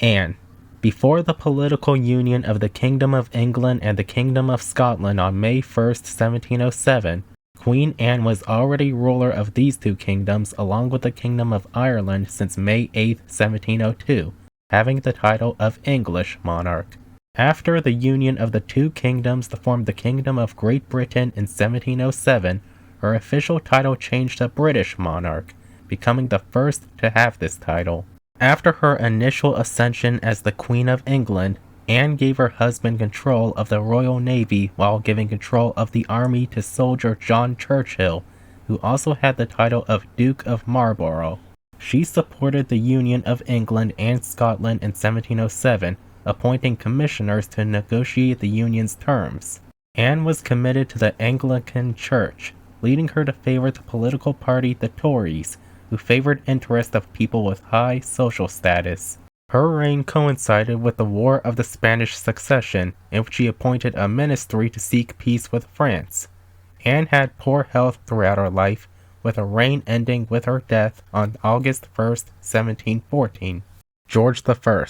Anne. Before the political union of the Kingdom of England and the Kingdom of Scotland on May 1st, 1707, Queen Anne was already ruler of these two kingdoms along with the Kingdom of Ireland since May 8, 1702, having the title of English monarch. After the union of the two kingdoms to form the Kingdom of Great Britain in 1707, her official title changed to British monarch, becoming the first to have this title. After her initial ascension as the Queen of England, Anne gave her husband control of the Royal Navy while giving control of the army to soldier John Churchill, who also had the title of Duke of Marlborough. She supported the union of England and Scotland in 1707, appointing commissioners to negotiate the union's terms. Anne was committed to the Anglican Church, leading her to favor the political party the Tories, who favored interests of people with high social status. Her reign coincided with the War of the Spanish Succession, in which she appointed a ministry to seek peace with France. Anne had poor health throughout her life, with her reign ending with her death on August 1st, 1714. George I.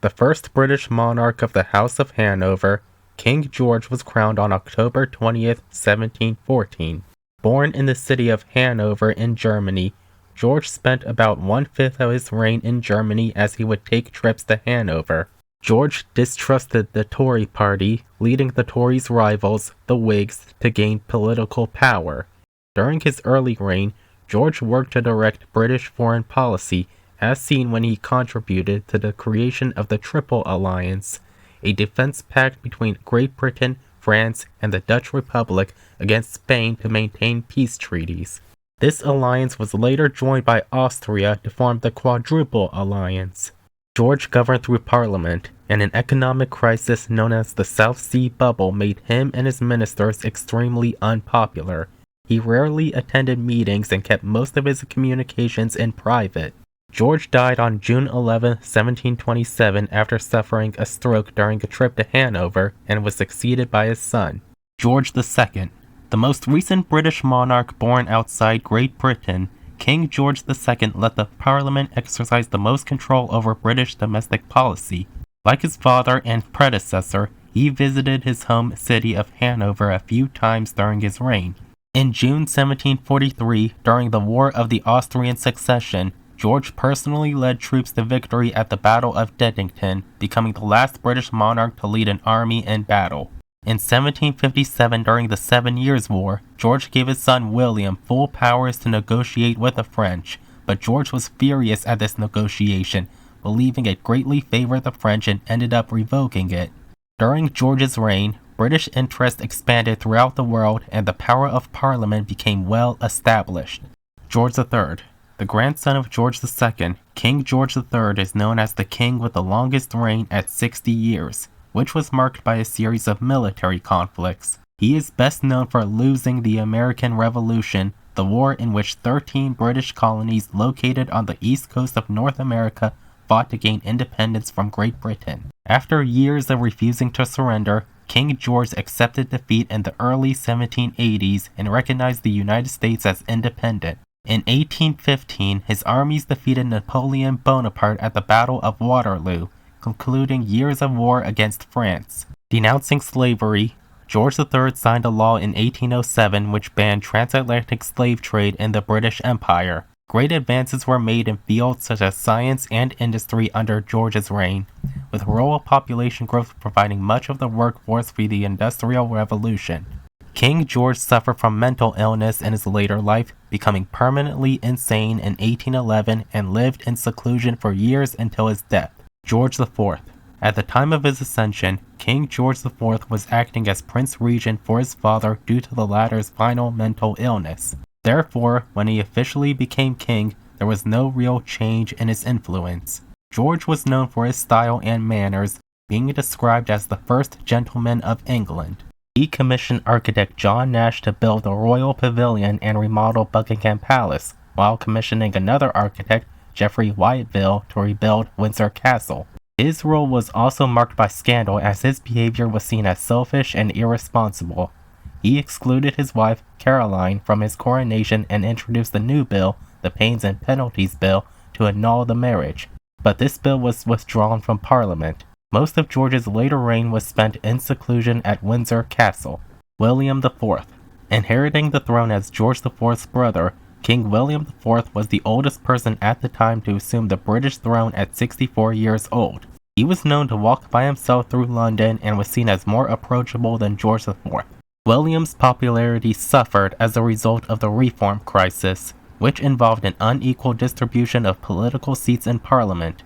The first British monarch of the House of Hanover, King George was crowned on October 20th, 1714. Born in the city of Hanover in Germany, George spent about 1/5 of his reign in Germany as he would take trips to Hanover. George distrusted the Tory party, leading the Tories' rivals, the Whigs, to gain political power. During his early reign, George worked to direct British foreign policy, as seen when he contributed to the creation of the Triple Alliance, a defense pact between Great Britain, France, and the Dutch Republic against Spain to maintain peace treaties. This alliance was later joined by Austria to form the Quadruple Alliance. George governed through Parliament, and an economic crisis known as the South Sea Bubble made him and his ministers extremely unpopular. He rarely attended meetings and kept most of his communications in private. George died on June 11, 1727 after suffering a stroke during a trip to Hanover and was succeeded by his son, George II. The most recent British monarch born outside Great Britain, King George II let the Parliament exercise the most control over British domestic policy. Like his father and predecessor, he visited his home city of Hanover a few times during his reign. In June 1743, during the War of the Austrian Succession, George personally led troops to victory at the Battle of Dettington, becoming the last British monarch to lead an army in battle. In 1757, during the 7 Years' War, George gave his son William full powers to negotiate with the French, but George was furious at this negotiation, believing it greatly favored the French and ended up revoking it. During George's reign, British interest expanded throughout the world and the power of Parliament became well established. George III. The grandson of George II, King George III is known as the king with the longest reign at 60 years. Which was marked by a series of military conflicts. He is best known for losing the American Revolution, the war in which 13 British colonies located on the east coast of North America fought to gain independence from Great Britain. After years of refusing to surrender, King George accepted defeat in the early 1780s and recognized the United States as independent. In 1815, his armies defeated Napoleon Bonaparte at the Battle of Waterloo, concluding years of war against France. Denouncing slavery, George III signed a law in 1807 which banned transatlantic slave trade in the British Empire. Great advances were made in fields such as science and industry under George's reign, with rural population growth providing much of the workforce for the Industrial Revolution. King George suffered from mental illness in his later life, becoming permanently insane in 1811 and lived in seclusion for years until his death. George IV. At the time of his ascension, King George IV was acting as Prince Regent for his father due to the latter's final mental illness. Therefore, when he officially became king, there was no real change in his influence. George was known for his style and manners, being described as the first gentleman of England. He commissioned architect John Nash to build the Royal Pavilion and remodel Buckingham Palace, while commissioning another architect, Geoffrey Wyatville, to rebuild Windsor Castle. His rule was also marked by scandal as his behavior was seen as selfish and irresponsible. He excluded his wife, Caroline, from his coronation and introduced the new bill, the Pains and Penalties Bill, to annul the marriage. but this bill was withdrawn from Parliament. Most of George's later reign was spent in seclusion at Windsor Castle. William IV. Inheriting the throne as George IV's brother, King William IV was the oldest person at the time to assume the British throne at 64 years old. He was known to walk by himself through London and was seen as more approachable than George IV. William's popularity suffered as a result of the Reform crisis, which involved an unequal distribution of political seats in Parliament,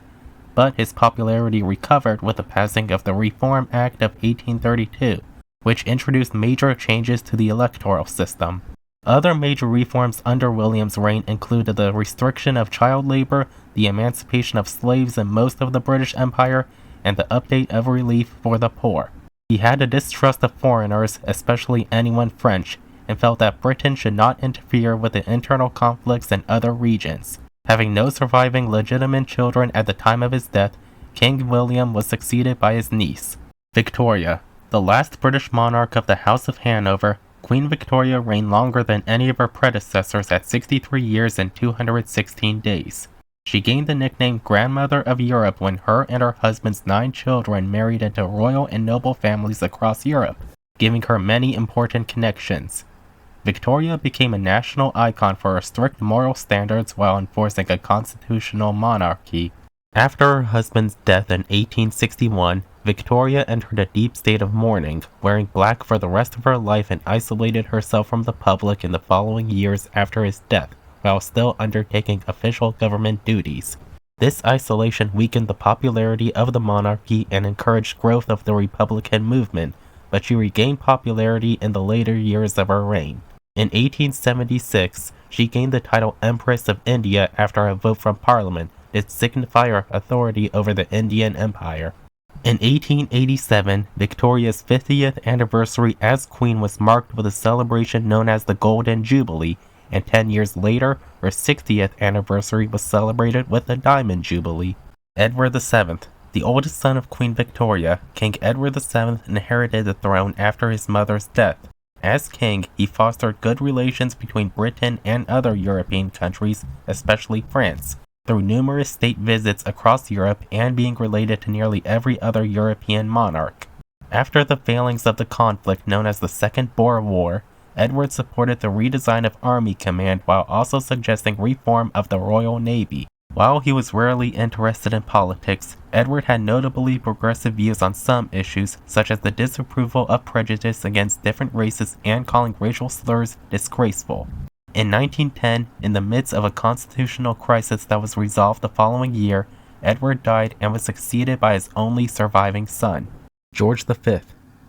but his popularity recovered with the passing of the Reform Act of 1832, which introduced major changes to the electoral system. Other major reforms under William's reign included the restriction of child labor, the emancipation of slaves in most of the British Empire, and the update of relief for the poor. He had a distrust of foreigners, especially anyone French, and felt that Britain should not interfere with the internal conflicts in other regions. Having no surviving legitimate children at the time of his death, King William was succeeded by his niece, Victoria. The last British monarch of the House of Hanover, Queen Victoria reigned longer than any of her predecessors at 63 years and 216 days. She gained the nickname Grandmother of Europe when her and her husband's 9 children married into royal and noble families across Europe, giving her many important connections. Victoria became a national icon for her strict moral standards while enforcing a constitutional monarchy. After her husband's death in 1861, Victoria entered a deep state of mourning, wearing black for the rest of her life, and isolated herself from the public in the following years after his death, while still undertaking official government duties. This isolation weakened the popularity of the monarchy and encouraged growth of the Republican movement, but she regained popularity in the later years of her reign. In 1876, she gained the title Empress of India after a vote from Parliament to signify her authority over the Indian Empire. In 1887, Victoria's 50th anniversary as Queen was marked with a celebration known as the Golden Jubilee, and 10 years later, her 60th anniversary was celebrated with the Diamond Jubilee. Edward VII. The oldest son of Queen Victoria, King Edward VII inherited the throne after his mother's death. As king, he fostered good relations between Britain and other European countries, especially France, through numerous state visits across Europe and being related to nearly every other European monarch. After the failings of the conflict known as the Second Boer War, Edward supported the redesign of Army Command while also suggesting reform of the Royal Navy. While he was rarely interested in politics, Edward had notably progressive views on some issues, such as the disapproval of prejudice against different races and calling racial slurs disgraceful. In 1910, in the midst of a constitutional crisis that was resolved the following year, Edward died and was succeeded by his only surviving son, George V.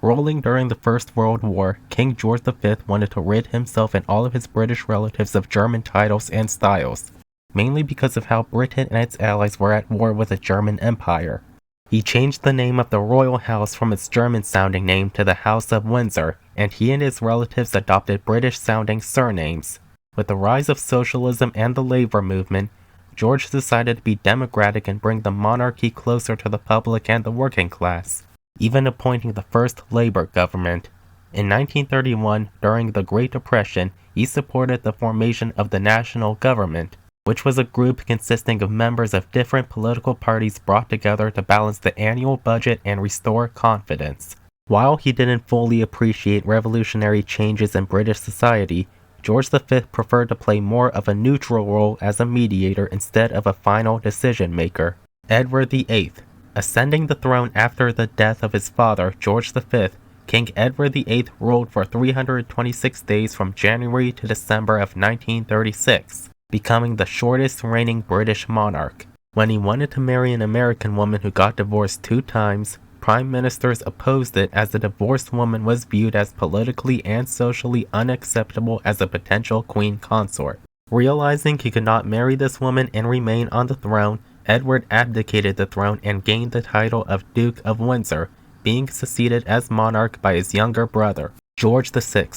Ruling during the First World War, King George V wanted to rid himself and all of his British relatives of German titles and styles, mainly because of how Britain and its allies were at war with the German Empire. He changed the name of the royal house from its German-sounding name to the House of Windsor, and he and his relatives adopted British-sounding surnames. With the rise of socialism and the labor movement, George decided to be democratic and bring the monarchy closer to the public and the working class, even appointing the first labor government. In 1931, during the Great Depression, he supported the formation of the national government, which was a group consisting of members of different political parties brought together to balance the annual budget and restore confidence. While he didn't fully appreciate revolutionary changes in British society, George V preferred to play more of a neutral role as a mediator instead of a final decision-maker. Edward VIII. Ascending the throne after the death of his father, George V, King Edward VIII ruled for 326 days from January to December of 1936, becoming the shortest reigning British monarch. When he wanted to marry an American woman who got divorced 2 times, prime ministers opposed it as the divorced woman was viewed as politically and socially unacceptable as a potential queen consort. Realizing he could not marry this woman and remain on the throne, Edward abdicated the throne and gained the title of Duke of Windsor, being succeeded as monarch by his younger brother, George VI.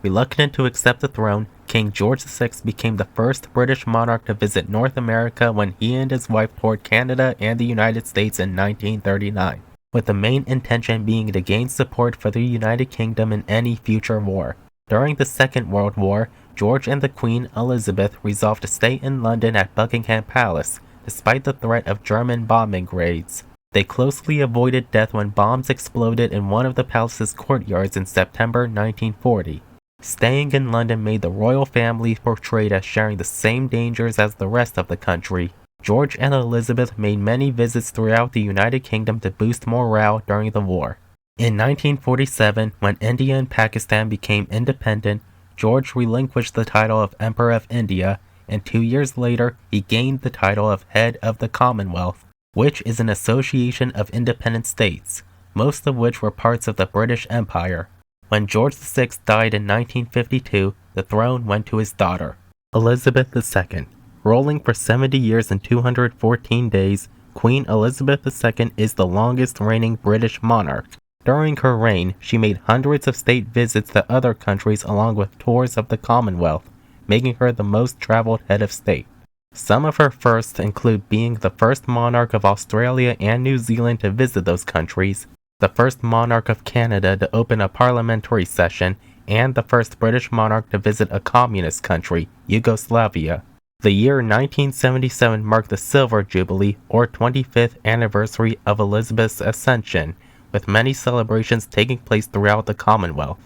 Reluctant to accept the throne, King George VI became the first British monarch to visit North America when he and his wife toured Canada and the United States in 1939, with the main intention being to gain support for the United Kingdom in any future war. During the Second World War, George and the Queen Elizabeth resolved to stay in London at Buckingham Palace, despite the threat of German bombing raids. They closely avoided death when bombs exploded in one of the palace's courtyards in September 1940. Staying in London made the royal family portrayed as sharing the same dangers as the rest of the country. George and Elizabeth made many visits throughout the United Kingdom to boost morale during the war. In 1947, when India and Pakistan became independent, George relinquished the title of Emperor of India, and 2 years later he gained the title of Head of the Commonwealth, which is an association of independent states, most of which were parts of the British Empire. When George VI died in 1952, the throne went to his daughter, Elizabeth II. Ruling for 70 years and 214 days, Queen Elizabeth II is the longest reigning British monarch. During her reign, she made hundreds of state visits to other countries along with tours of the Commonwealth, making her the most traveled head of state. Some of her firsts include being the first monarch of Australia and New Zealand to visit those countries, the first monarch of Canada to open a parliamentary session, and the first British monarch to visit a communist country, Yugoslavia. The year 1977 marked the Silver Jubilee, or 25th anniversary of Elizabeth's ascension, with many celebrations taking place throughout the Commonwealth.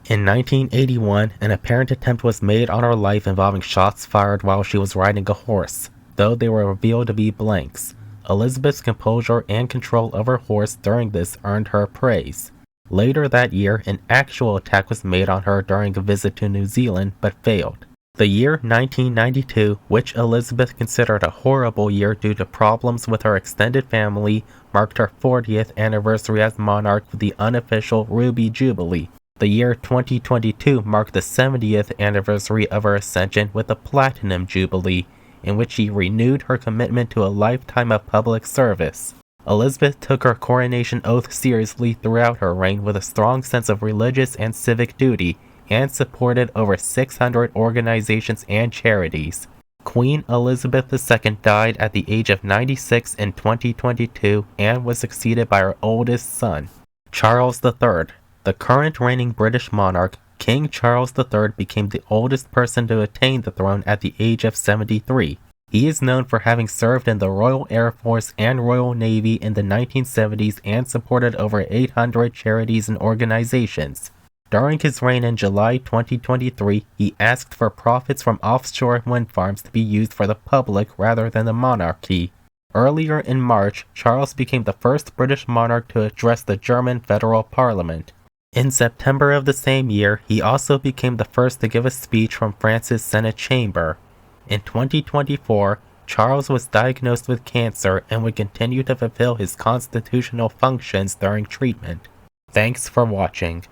In 1981, an apparent attempt was made on her life involving shots fired while she was riding a horse, though they were revealed to be blanks. Elizabeth's composure and control of her horse during this earned her praise. Later that year, an actual attack was made on her during a visit to New Zealand, but failed. The year 1992, which Elizabeth considered a horrible year due to problems with her extended family, marked her 40th anniversary as monarch with the unofficial Ruby Jubilee. The year 2022 marked the 70th anniversary of her ascension with the Platinum Jubilee, in which she renewed her commitment to a lifetime of public service. Elizabeth took her coronation oath seriously throughout her reign with a strong sense of religious and civic duty, and supported over 600 organizations and charities. Queen Elizabeth II died at the age of 96 in 2022 and was succeeded by her oldest son, Charles III. The current reigning British monarch, King Charles III, became the oldest person to attain the throne at the age of 73. He is known for having served in the Royal Air Force and Royal Navy in the 1970s and supported over 800 charities and organizations. During his reign in July 2023, he asked for profits from offshore wind farms to be used for the public rather than the monarchy. Earlier in March, Charles became the first British monarch to address the German federal parliament. In September of the same year, he also became the first to give a speech from France's Senate chamber. In 2024, Charles was diagnosed with cancer and would continue to fulfill his constitutional functions during treatment. Thanks for watching.